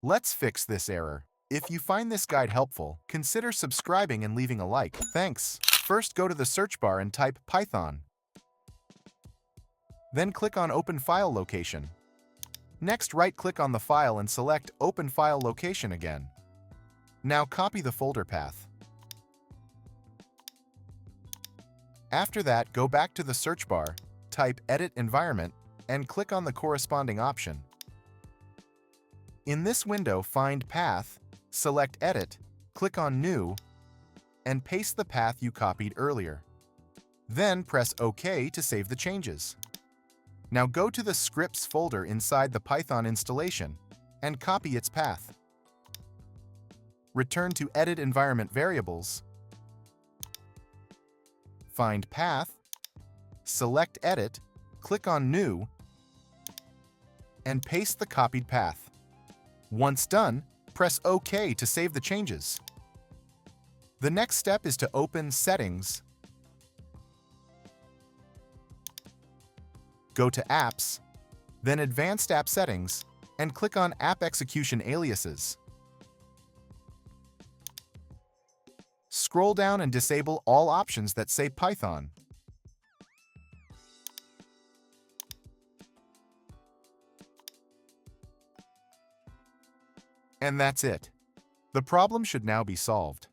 Let's fix this error. If you find this guide helpful, consider subscribing and leaving a like. Thanks. First, go to the search bar and type Python. Then click on Open File Location. Next, right-click on the file and select Open File Location again. Now copy the folder path. After that, go back to the search bar, type Edit Environment, and click on the corresponding option. In this window, find Path, select Edit, click on New, and paste the path you copied earlier. Then press OK to save the changes. Now go to the Scripts folder inside the Python installation and copy its path. Return to Edit Environment Variables, find Path, select Edit, click on New, and paste the copied path. Once done, press OK to save the changes. The next step is to open Settings, go to Apps, then Advanced App Settings, and click on App Execution Aliases. Scroll down and disable all options that say Python. And that's it. The problem should now be solved.